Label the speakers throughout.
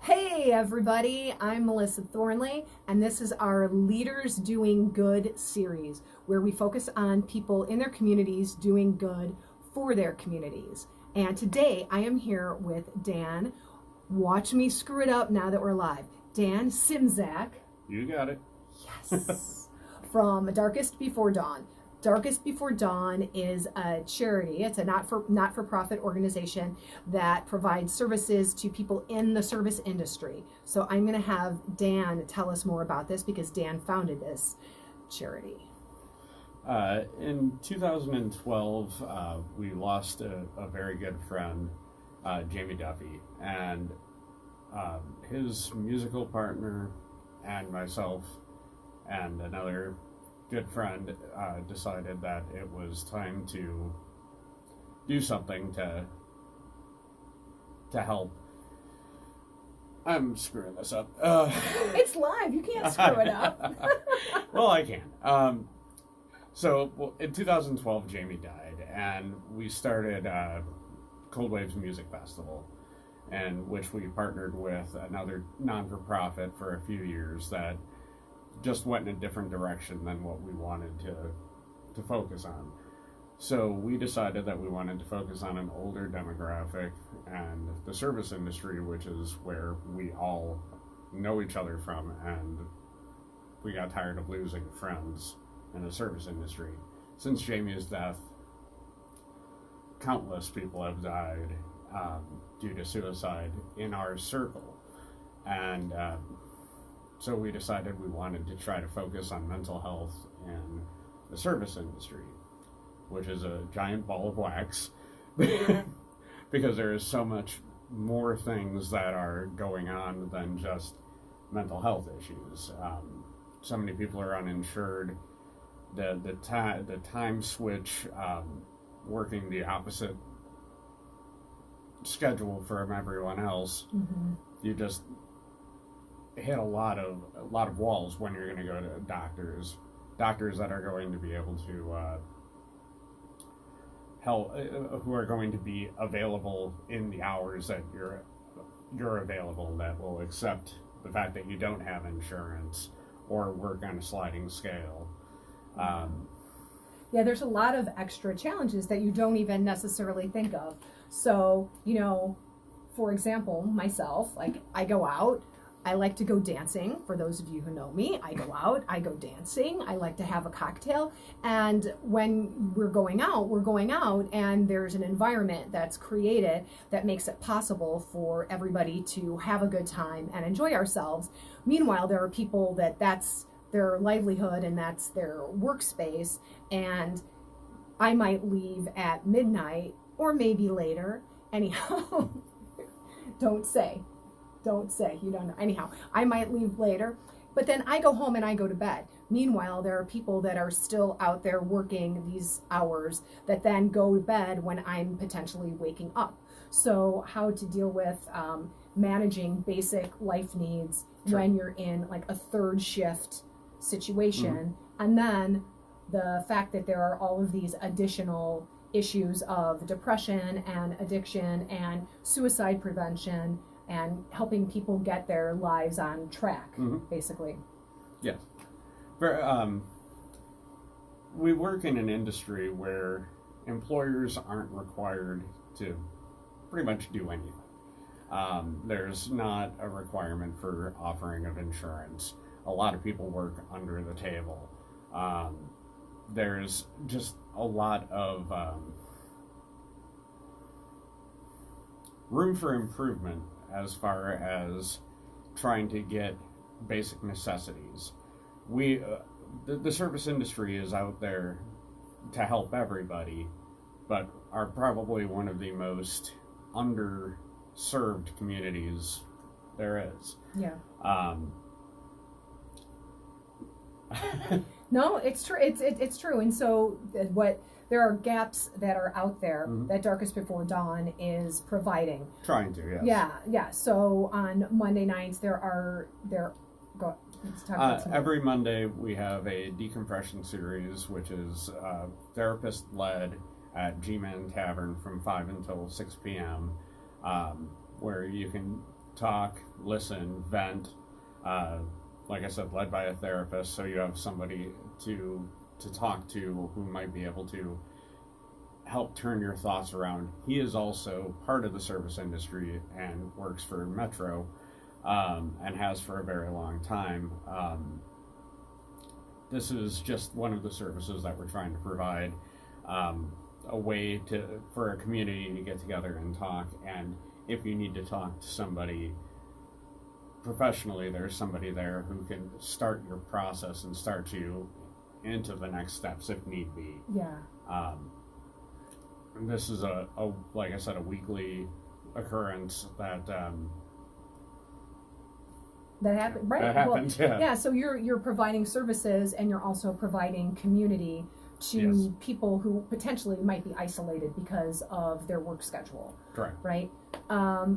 Speaker 1: Hey everybody, I'm Melissa Thornley, and this is our Leaders Doing Good series, where we focus on people in their communities doing good for their communities. And today I am here with Dan. Watch me screw it up now that we're live. Dan Szymczak.
Speaker 2: You got it.
Speaker 1: Yes. From Darkest Before Dawn. Darkest Before Dawn is a charity. It's a not-for-profit organization that provides services to people in the service industry. So I'm going to have Dan tell us more about this because Dan founded this charity.
Speaker 2: In 2012, we lost a very good friend, Jamie Duffy, and his musical partner and myself and another good friend decided that it was time to do something to help. I'm screwing this up.
Speaker 1: It's live. You can't screw it up.
Speaker 2: Well, I can. So in 2012, Jamie died, and we started Cold Waves Music Festival, in which we partnered with another non-for-profit for a few years that just went in a different direction than what we wanted to focus on. So we decided that we wanted to focus on an older demographic and the service industry, which is where we all know each other from, and we got tired of losing friends in the service industry. Since Jamie's death, countless people have died due to suicide in our circle, and so we decided we wanted to try to focus on mental health in the service industry, which is a giant ball of wax because there is so much more things that are going on than just mental health issues. So many people are uninsured. The time switch, working the opposite schedule from everyone else, you just hit a lot of walls when you're going to go to doctors that are going to be able to help, who are going to be available in the hours that you're available, that will accept the fact that you don't have insurance or work on a sliding scale.
Speaker 1: Yeah, there's a lot of extra challenges that you don't even necessarily think of. So, for example, myself, like I go out, I like to go dancing. For those of you who know me, I go out, I go dancing, I like to have a cocktail. And when we're going out and there's an environment that's created that makes it possible for everybody to have a good time and enjoy ourselves. Meanwhile, there are people that's their livelihood and that's their workspace, and I might leave at midnight or maybe later. Anyhow, don't say, you don't know. Anyhow, I might leave later, but then I go home and I go to bed. Meanwhile, there are people that are still out there working these hours that then go to bed when I'm potentially waking up. So how to deal with managing basic life needs when you're in like a third shift situation, and then the fact that there are all of these additional issues of depression and addiction and suicide prevention and helping people get their lives on track, basically.
Speaker 2: Yes. We work in an industry where employers aren't required to pretty much do anything. There's not a requirement for offering of insurance. A lot of people work under the table. There's just a lot of room for improvement as far as trying to get basic necessities. The service industry is out there to help everybody, but are probably one of the most underserved communities there is.
Speaker 1: Yeah. No, it's true. It's true. And so there are gaps that are out there that Darkest Before Dawn is providing.
Speaker 2: Trying to, yes.
Speaker 1: Yeah. So on Monday nights
Speaker 2: every Monday we have a decompression series, which is therapist led at G-Man Tavern from 5 until 6 p.m. Where you can talk, listen, vent. Like I said, led by a therapist, so you have somebody to talk to who might be able to help turn your thoughts around. He is also part of the service industry and works for Metro, and has for a very long time. This is just one of the services that we're trying to provide, a way for a community to get together and talk. And if you need to talk to somebody professionally, there's somebody there who can start your process and start you into the next steps if need be.
Speaker 1: Yeah.
Speaker 2: This is like I said, a weekly occurrence that
Speaker 1: happened, right?
Speaker 2: That happens,
Speaker 1: well, yeah. So you're providing services, and you're also providing community to people who potentially might be isolated because of their work schedule.
Speaker 2: Correct.
Speaker 1: Right.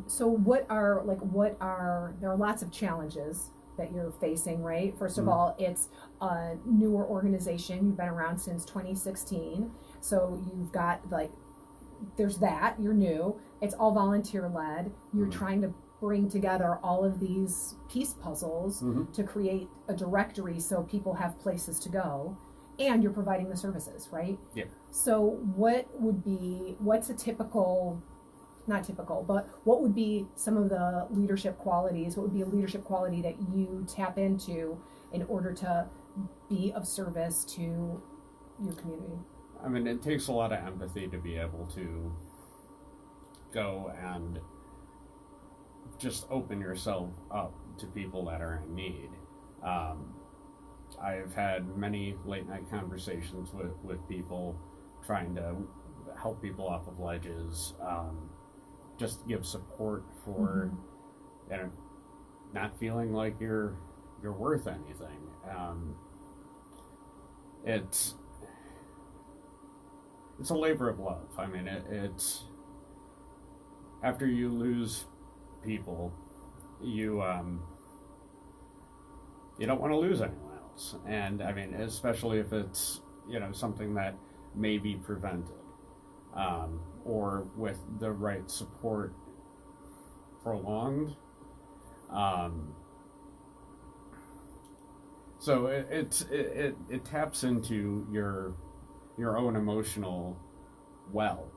Speaker 1: So there are lots of challenges that you're facing, right? First of all, it's a newer organization. You've been around since 2016, so you've got there's that. You're new. It's all volunteer led. You're trying to bring together all of these piece puzzles to create a directory so people have places to go, and you're providing the services, right?
Speaker 2: Yeah.
Speaker 1: So what's a typical, not typical, but what would be some of the leadership qualities? What would be a leadership quality that you tap into in order to be of service to your community?
Speaker 2: I mean, it takes a lot of empathy to be able to go and just open yourself up to people that are in need. I've had many late night conversations with people trying to help people off of ledges, just give support for not feeling like you're worth anything. It's a labor of love. I mean, it's after you lose people, you don't want to lose anyone else. And I mean, especially if it's something that may be prevented, or with the right support prolonged. So it taps into your own emotional well,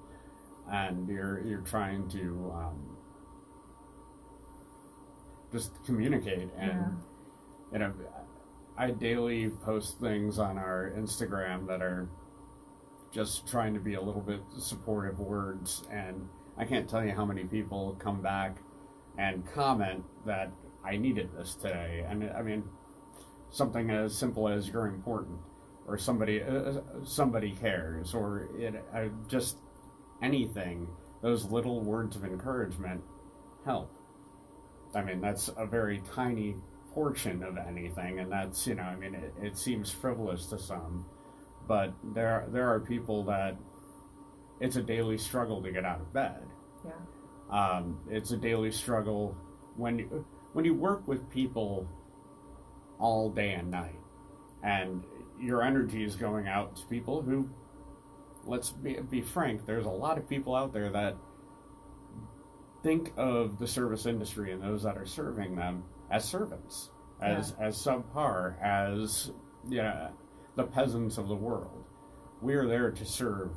Speaker 2: and you're trying to just communicate. And I daily post things on our Instagram that are just trying to be a little bit supportive words, and I can't tell you how many people come back and comment that I needed this today. And I mean, something as simple as "you're important," or somebody cares, or just anything. Those little words of encouragement help. I mean, that's a very tiny portion of anything, and that's it seems frivolous to some, but there are people that it's a daily struggle to get out of bed.
Speaker 1: Yeah.
Speaker 2: It's a daily struggle when you work with people all day and night, and your energy is going out to people who, let's be frank, there's a lot of people out there that think of the service industry and those that are serving them as servants, as subpar, as the peasants of the world. We're there to serve,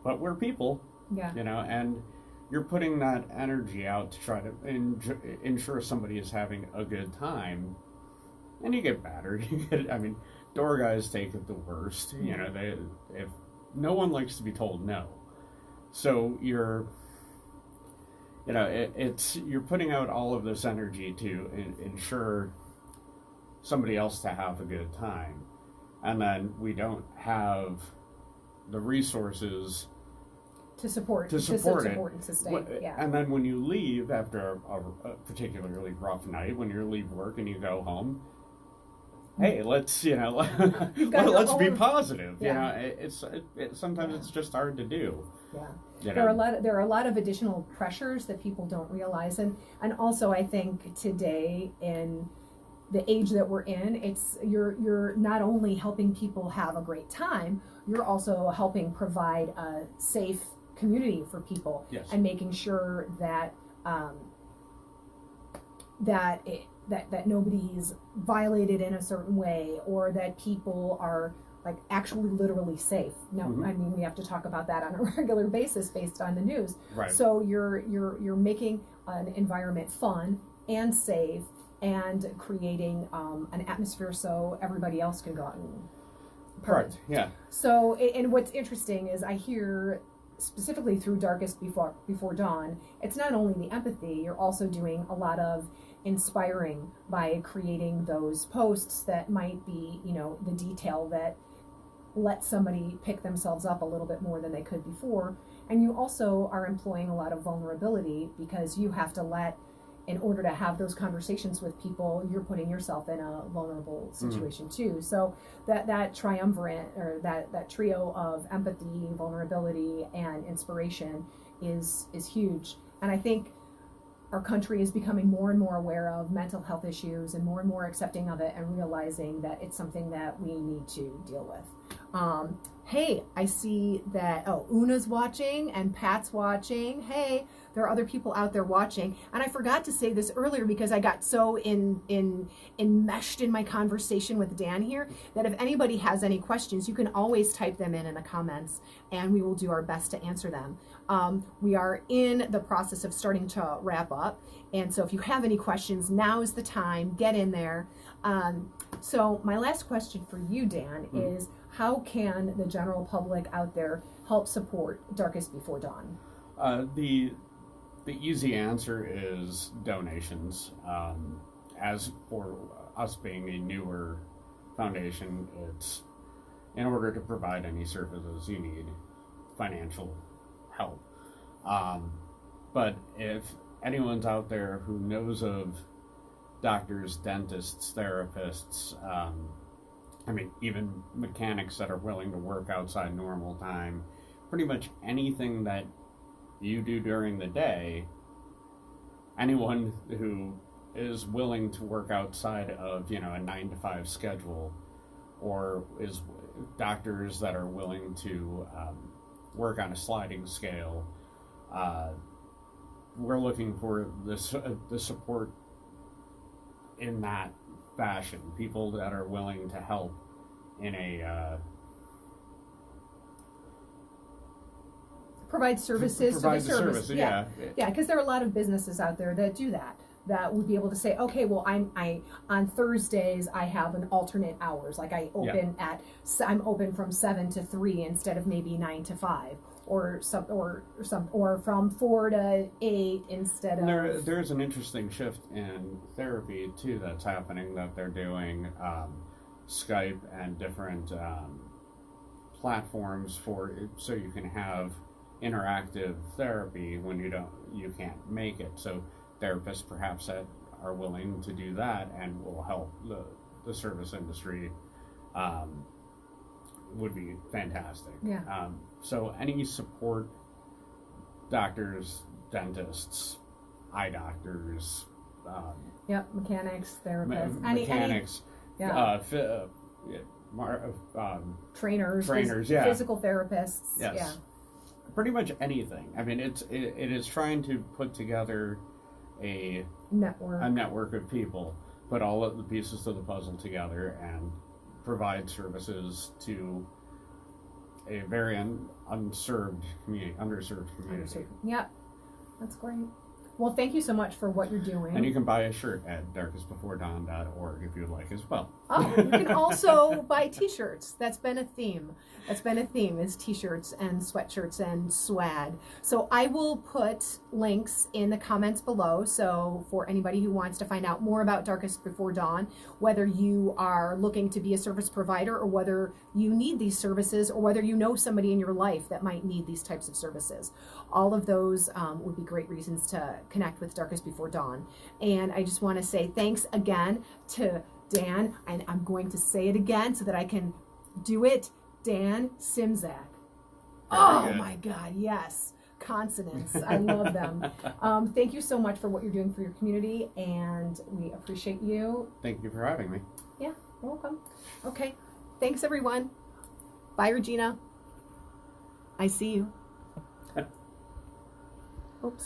Speaker 2: but we're people. And you're putting that energy out to try to ensure somebody is having a good time, and you get battered. Door guys take it the worst. If no one likes to be told no, so you're putting out all of this energy to ensure somebody else to have a good time, and then we don't have the resources
Speaker 1: to support it and sustain.
Speaker 2: And then when you leave after a particularly rough night, when you leave work and you go home, hey, let's let's be positive. Sometimes it's just hard to do. There are a lot of additional pressures that people don't realize, and also I think today in the age that we're in, it's you're not only helping people have a great time, you're also helping provide a safe community for people, and making sure that
Speaker 1: that nobody's violated in a certain way, or that people are like actually literally safe. Now, I mean, we have to talk about that on a regular basis based on the news.
Speaker 2: Right.
Speaker 1: So you're making an environment fun and safe, and creating an atmosphere so everybody else can go out and
Speaker 2: Correct. Yeah.
Speaker 1: So, and what's interesting is I hear specifically through Darkest Before Dawn, it's not only the empathy, you're also doing a lot of inspiring by creating those posts that might be, you know, the detail that lets somebody pick themselves up a little bit more than they could before. And you also are employing a lot of vulnerability, because you have to in order to have those conversations with people, you're putting yourself in a vulnerable situation too. So that triumvirate, or that trio of empathy, vulnerability, and inspiration is huge. And I think our country is becoming more and more aware of mental health issues, and more accepting of it, and realizing that it's something that we need to deal with. Hey, I see that, Una's watching and Pat's watching. Hey, there are other people out there watching. And I forgot to say this earlier because I got so enmeshed in my conversation with Dan here, that if anybody has any questions, you can always type them in the comments, and we will do our best to answer them. We are in the process of starting to wrap up. And so if you have any questions, now is the time. Get in there. So my last question for you, Dan, is how can the general public out there help support Darkest Before Dawn?
Speaker 2: The easy answer is donations. As for us being a newer foundation, it's in order to provide any services, you need financial help. But if anyone's out there who knows of doctors, dentists, therapists, I mean, even mechanics that are willing to work outside normal time, pretty much anything that you do during the day, anyone who is willing to work outside of, you know, a 9-to-5 schedule, or is doctors that are willing to work on a sliding scale, we're looking for the support in that fashion. People that are willing to help in a
Speaker 1: provide services
Speaker 2: provide
Speaker 1: to
Speaker 2: the
Speaker 1: the service.
Speaker 2: service. Yeah.
Speaker 1: Yeah, because there are a lot of businesses out there that do that. That would be able to say, okay, well, I on Thursdays I have an alternate hours. Like I open I'm open from 7 to 3 instead of maybe 9 to 5, or from 4 to 8 instead of.
Speaker 2: There's an interesting shift in therapy too that's happening, that they're doing Skype and different platforms so you can have interactive therapy when you can't make it. So therapists perhaps that are willing to do that and will help the service industry would be fantastic.
Speaker 1: Yeah.
Speaker 2: So any support, doctors, dentists, eye doctors,
Speaker 1: mechanics, therapists,
Speaker 2: mechanics,
Speaker 1: trainers, physical therapists.
Speaker 2: Yes.
Speaker 1: Yeah.
Speaker 2: Pretty much anything. I mean, it is trying to put together a network of people, put all of the pieces of the puzzle together, and provide services to a very underserved community.
Speaker 1: Yeah, that's great. Well, thank you so much for what you're doing.
Speaker 2: And you can buy a shirt at darkestbeforedawn.org if you would like as well.
Speaker 1: Oh, you can also buy t-shirts. That's been a theme. Is t-shirts and sweatshirts and swag. So I will put links in the comments below. So for anybody who wants to find out more about Darkest Before Dawn, whether you are looking to be a service provider, or whether you need these services, or whether you know somebody in your life that might need these types of services, all of those would be great reasons to connect with Darkest Before Dawn. And I just want to say thanks again to Dan, and I'm going to say it again so that I can do it. Dan Szymczak. Oh my God, yes. Consonants. I love them. Thank you so much for what you're doing for your community, and we appreciate you.
Speaker 2: Thank you for having me.
Speaker 1: Yeah, you're welcome. Okay. Thanks, everyone. Bye, Regina. I see you. Oops.